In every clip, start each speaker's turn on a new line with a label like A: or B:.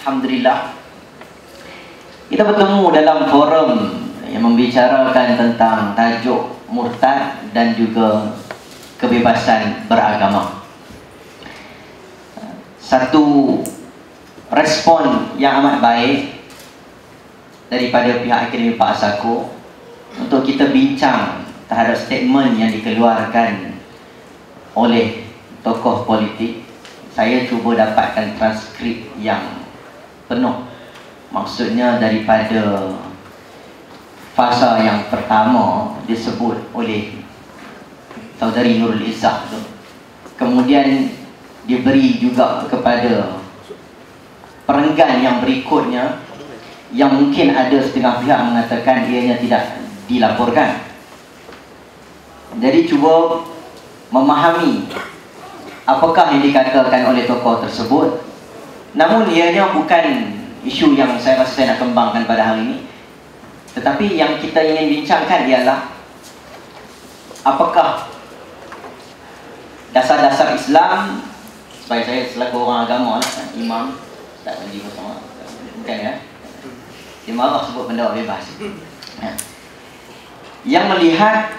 A: Alhamdulillah, kita bertemu dalam forum yang membicarakan tentang tajuk murtad dan juga kebebasan beragama. Satu respon yang amat baik daripada pihak Akademi Pak Asako untuk kita bincang terhadap statement yang dikeluarkan oleh tokoh politik. Saya cuba dapatkan transkrip yang penuh. Maksudnya daripada fasa yang pertama disebut oleh Saudari Nurul Izzah tu, kemudian diberi juga kepada perenggan yang berikutnya, yang mungkin ada setengah pihak mengatakan ianya tidak dilaporkan. Jadi cuba memahami apakah yang dikatakan oleh tokoh tersebut. Namun ianya bukan isu yang saya rasa saya nak kembangkan pada hari ini. Tetapi yang kita ingin bincangkan ialah apakah dasar-dasar Islam, supaya saya selaku orang agama lah, imam, tak lagi bersama, bukan ya, dia marah sebut pendapat bebas ya. Yang melihat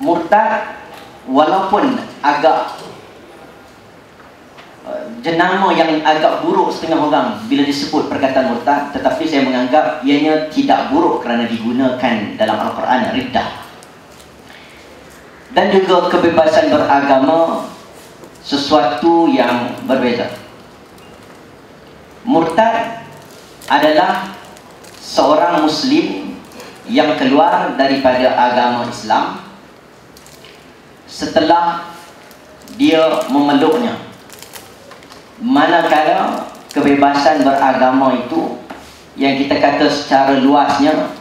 A: murtad walaupun agak jenama yang agak buruk setengah orang bila disebut perkataan murtad, tetapi saya menganggap ianya tidak buruk kerana digunakan dalam Al-Quran, riddah. Dan juga kebebasan beragama sesuatu yang berbeza. Murtad adalah seorang Muslim yang keluar daripada agama Islam setelah dia memeluknya. Manakala kebebasan beragama itu yang kita kata secara luasnya,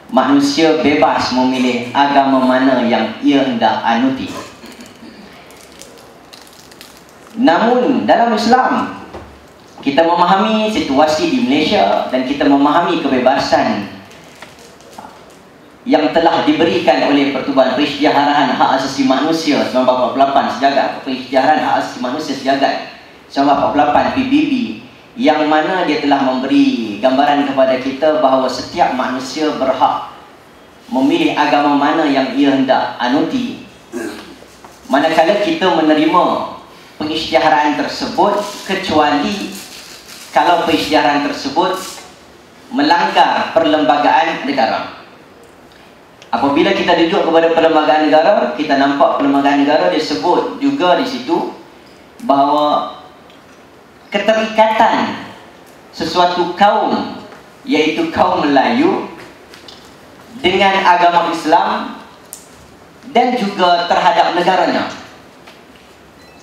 A: manusia bebas memilih agama mana yang ia hendak anuti. Namun dalam Islam kita memahami situasi di Malaysia dan kita memahami kebebasan yang telah diberikan oleh Pertubuhan Perisytiharaan Hak Asasi Manusia 1948 sejagat, Perisytiharaan Hak Asasi Manusia sejagat 1948 PBB, yang mana dia telah memberi gambaran kepada kita bahawa setiap manusia berhak memilih agama mana yang ia hendak anuti. Manakala kita menerima pengisytiharaan tersebut, kecuali kalau pengisytiharaan tersebut melanggar perlembagaan negara. Apabila kita rujuk kepada perlembagaan negara, kita nampak perlembagaan negara disebut juga di situ bahawa keterikatan sesuatu kaum, iaitu kaum Melayu, dengan agama Islam dan juga terhadap negaranya.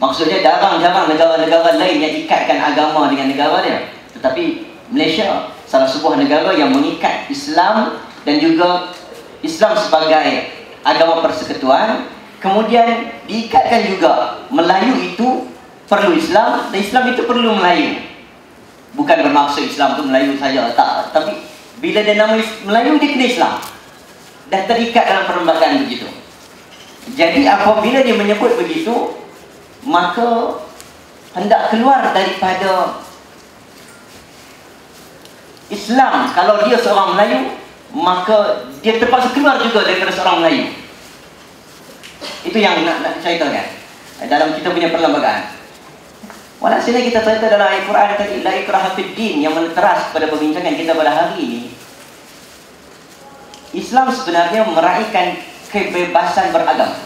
A: Maksudnya jarang-jarang negara-negara lain yang ikatkan agama dengan negara dia, tetapi Malaysia salah sebuah negara yang mengikat Islam dan juga Islam sebagai agama persekutuan. Kemudian diikatkan juga Melayu itu perlu Islam dan Islam itu perlu Melayu. Bukan bermaksud Islam itu Melayu saja, tak. Tapi bila dia nama Melayu, dia kena Islam. Dah terikat dalam perlembagaan begitu. Jadi apabila dia menyebut begitu, maka hendak keluar daripada Islam. Kalau dia seorang Melayu, maka dia terpaksa keluar juga daripada seorang Melayu. Itu yang nak ceritakan dalam kita punya perlembagaan. Walhasil kita cerita dalam Al-Quran tadi, la ikraha fid din, yang meneras pada perbincangan kita pada hari ini. Islam sebenarnya meraihkan kebebasan beragama.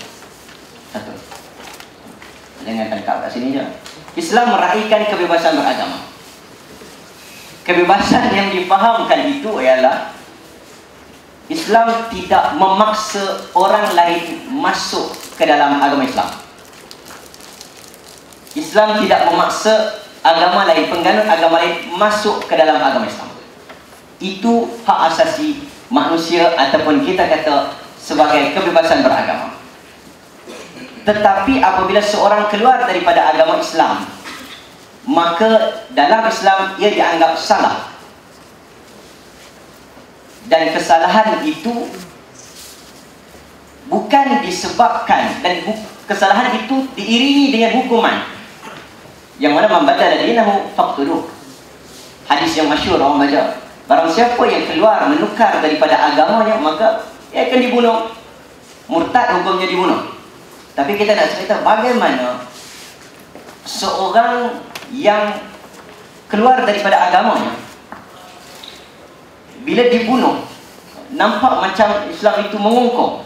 A: Satu, jangan tangkap kat sini je. Islam meraihkan kebebasan beragama. Kebebasan yang difahamkan itu ialah Islam tidak memaksa orang lain masuk ke dalam agama Islam. Islam tidak memaksa agama lain, pengganut agama lain masuk ke dalam agama Islam. Itu hak asasi manusia, ataupun kita kata sebagai kebebasan beragama. Tetapi apabila seorang keluar daripada agama Islam, maka dalam Islam ia dianggap salah. Dan kesalahan itu bukan disebabkan, dan kesalahan itu diiringi dengan hukuman. Yang mana man badala dinahu faqtuluh. Hadis yang masyhur orang baca. Barang siapa yang keluar menukar daripada agamanya, maka ia akan dibunuh. Murtad hukumnya dibunuh. Tapi kita nak cerita bagaimana seorang yang keluar daripada agamanya, bila dibunuh, nampak macam Islam itu mengungkung.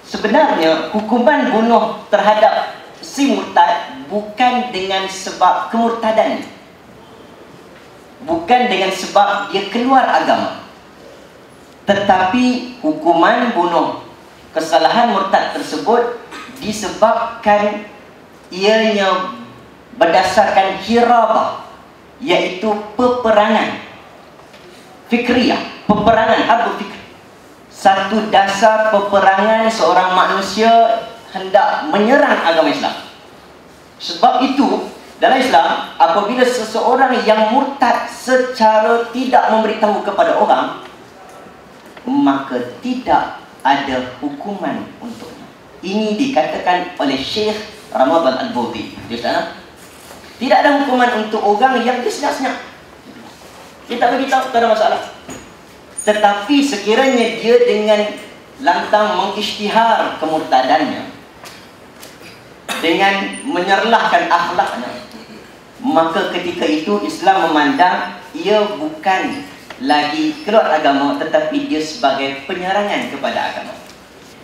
A: Sebenarnya hukuman bunuh terhadap si murtad bukan dengan sebab kemurtadan, bukan dengan sebab dia keluar agama, tetapi hukuman bunuh kesalahan murtad tersebut disebabkan ianya berdasarkan hirabah, iaitu peperangan fikriyah, peperangan harbu fikri. Satu dasar peperangan seorang manusia hendak menyerang agama Islam. Sebab itu dalam Islam, apabila seseorang yang murtad secara tidak memberitahu kepada orang, maka tidak ada hukuman untuknya. Ini dikatakan oleh Syekh Ramadan Al-Bawti. Tidak ada hukuman untuk orang yang disenyap-senyap. Dia tak beritahu, tak ada masalah. Tetapi sekiranya dia dengan lantang mengisytihar kemurtadannya, dengan menyerlahkan akhlaknya, maka ketika itu Islam memandang ia bukan lagi keluar agama, tetapi dia sebagai penyerangan kepada agama.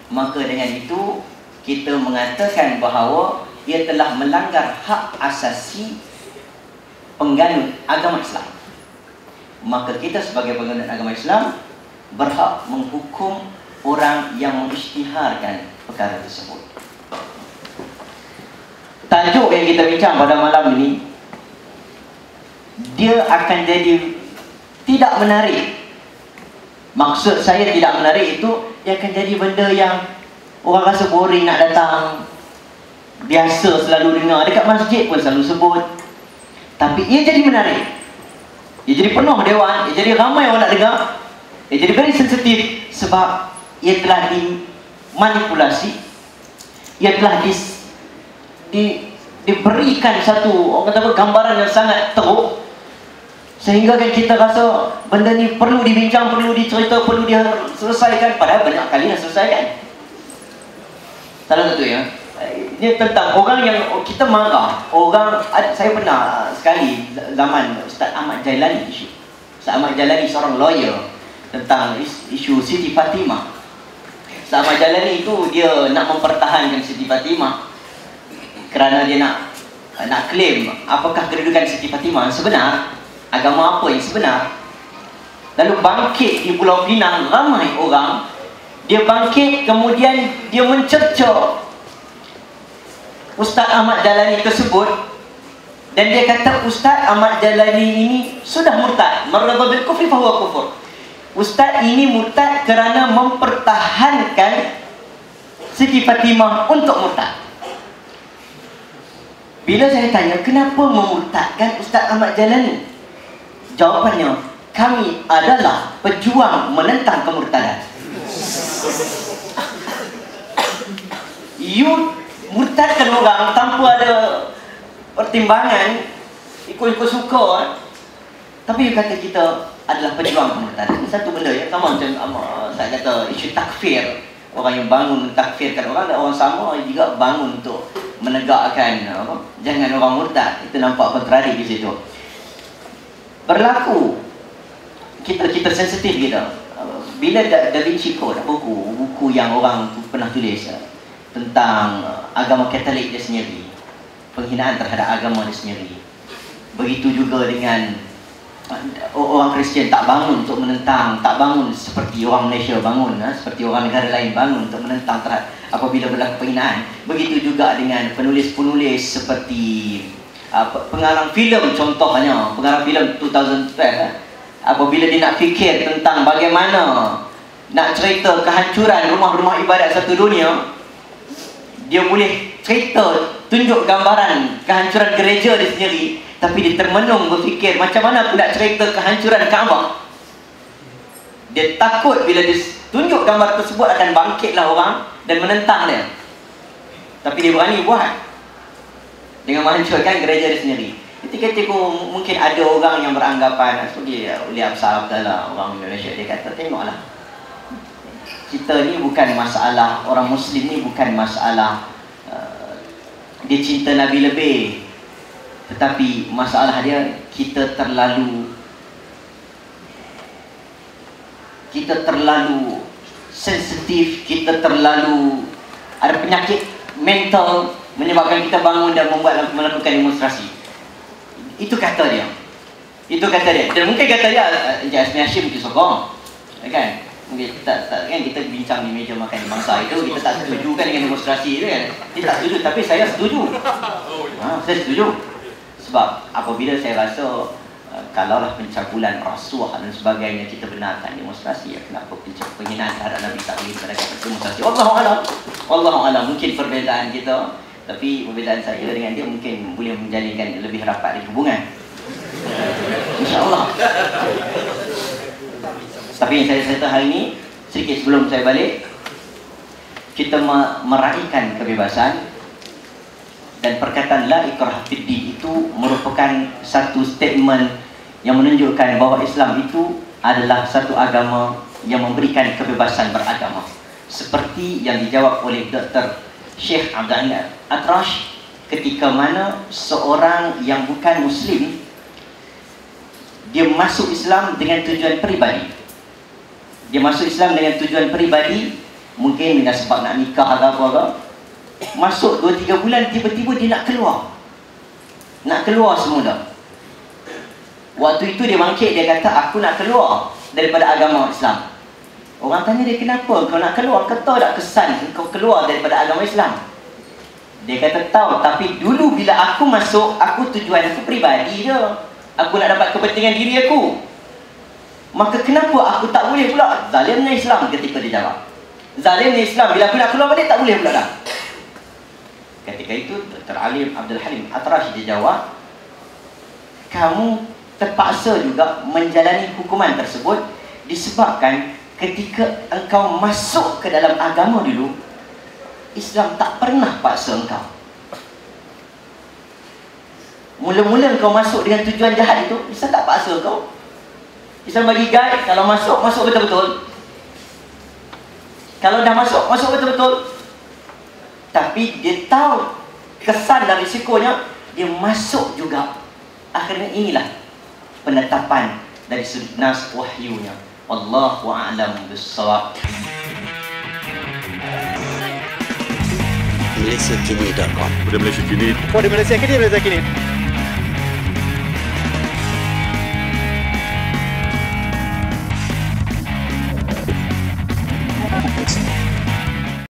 A: Maka dengan itu kita mengatakan bahawa ia telah melanggar hak asasi pengganut agama Islam. Maka kita sebagai pengganut agama Islam berhak menghukum orang yang mengisytiharkan perkara tersebut. Tajuk yang kita bincang pada malam ini, dia akan jadi tidak menarik. Maksud saya tidak menarik itu, dia akan jadi benda yang orang rasa boring nak datang. Biasa selalu dengar, dekat masjid pun selalu sebut. Tapi ia jadi menarik. Ia jadi penuh dewan, ia jadi ramai orang nak dengar. Ia jadi very sensitif sebab ia telah dimanipulasi. Ia telah diberikan satu, orang kata apa, gambaran yang sangat teruk, sehingga kan kita rasa benda ni perlu dibincang, perlu dicerita, perlu diselesaikan. Padahal banyak kali yang selesaikan. Salah satu ya, ini tentang orang yang kita marah. Orang, saya pernah sekali zaman Ustaz Ahmad Jailani, Ustaz Ahmad Jailani seorang lawyer, tentang isu Siti Fatimah. Ustaz Ahmad Jailani itu dia nak mempertahankan Siti Fatimah kerana dia nak claim apakah kedudukan Siti Fatimah yang sebenar, agama apa yang sebenar. Lalu bangkit di Pulau Pinang, ramai orang. Dia bangkit, kemudian dia mencerca Ustaz Ahmad Jailani tersebut, dan dia kata Ustaz Ahmad Jailani ini sudah murtad. Marrada bil kufri fahuwa kufur. Ustaz ini murtad kerana mempertahankan Siti Fatimah untuk murtad. Bila saya tanya kenapa memurtadkan Ustaz Ahmad Jailani, jawapannya, kami adalah pejuang menentang kemurtadan. You murtadkan orang tanpa ada pertimbangan, ikut-ikut suka. Tapi you kata kita adalah pejuang kemurtadan. Satu benda yang sama macam saya kata isu takfir. Orang yang bangun mentakfirkan orang, dan orang sama juga bangun untuk menegakkan jangan orang murtad. Itu nampak kontradi di situ. Berlaku kita sensitif kita. Bila Da Vinci Code, buku yang orang pernah tulis tentang agama Katolik dia sendiri, penghinaan terhadap agama dia sendiri. Begitu juga dengan orang Kristian tak bangun untuk menentang, tak bangun seperti orang Malaysia bangun, seperti orang negara lain bangun untuk menentang terhadap apabila berlaku penghinaan. Begitu juga dengan penulis-penulis seperti pengarang filem, contohnya pengarang filem 2012, apabila dia nak fikir tentang bagaimana nak cerita kehancuran rumah-rumah ibadat satu dunia, dia boleh cerita, tunjuk gambaran kehancuran gereja dia sendiri, tapi dia termenung berfikir macam mana aku nak cerita kehancuran Kaabah. Dia takut bila dia tunjuk gambar tersebut akan bangkitlah orang dan menentang dia, tapi dia berani buat. dengan menghancurkan gereja dia sendiri. Ketika mungkin ada orang yang beranggapan dia Uliah besar lah orang Indonesia, dia kata tengoklah, kita ni bukan masalah, orang Muslim ni bukan masalah dia cinta Nabi lebih, tetapi masalah dia kita terlalu sensitif, kita terlalu ada penyakit mental menyebabkan kita bangun dan melakukan demonstrasi. Itu kata dia. Dan mungkin kata dia Jasmine Hashim mungkin sokong, kan? Mungkin kan kita bincang di meja makan bangsa itu, kita tak setuju kan dengan demonstrasi itu kan? Dia tak setuju, tapi saya setuju. Saya setuju. Sebab apabila saya rasa kalaulah pencabulan rasuah dan sebagainya kita benarkan demonstrasi, ya kenapa penghinaan terhadap Nabi tak boleh benarkan demonstrasi? Wallahualam, mungkin perbezaan kita, tapi perbezaan saya dengan dia mungkin boleh menjalinkan lebih rapat hubungan, InsyaAllah. Tapi yang saya cerita hari ini, sedikit sebelum saya balik, kita meraihkan kebebasan. Dan perkataan la ikrah fid din itu merupakan satu statement yang menunjukkan bahawa Islam itu adalah satu agama yang memberikan kebebasan beragama. Seperti yang dijawab oleh Dr. Syekh Abdul Atrash ketika mana seorang yang bukan Muslim dia masuk Islam dengan tujuan peribadi. Mungkin dengan sebab nak nikah atau apa. Masuk 2-3 bulan, tiba-tiba dia nak keluar semula. Waktu itu dia bangkit, dia kata aku nak keluar daripada agama Islam. Orang tanya dia, kenapa kau nak keluar? Kau tahu tak kesan kau keluar daripada agama Islam? Dia kata tahu, tapi dulu bila aku masuk, aku tujuan aku peribadi je, aku nak dapat kepentingan diri aku. Maka kenapa aku tak boleh pula? Zalimnya Islam. Ketika dia jawab zalimnya Islam, bila aku nak keluar balik tak boleh pula dah. Ketika itu Dr. Alim Abdul Halim Atrash dia jawab, kamu terpaksa juga menjalani hukuman tersebut disebabkan ketika engkau masuk ke dalam agama dulu, Islam tak pernah paksa engkau. Mula-mula engkau masuk dengan tujuan jahat itu, Islam tak paksa kau. Islam bagi guide, kalau masuk, masuk betul-betul. Kalau dah masuk, masuk betul-betul. Tapi dia tahu kesan dan risikonya, dia masuk juga. Akhirnya inilah penetapan dari sudut nas wahyunya. Wallahu a'lam bissawab.
B: MalaysiaKini.com.
C: Pada Malaysia Kini.
D: Pada Malaysia Kini.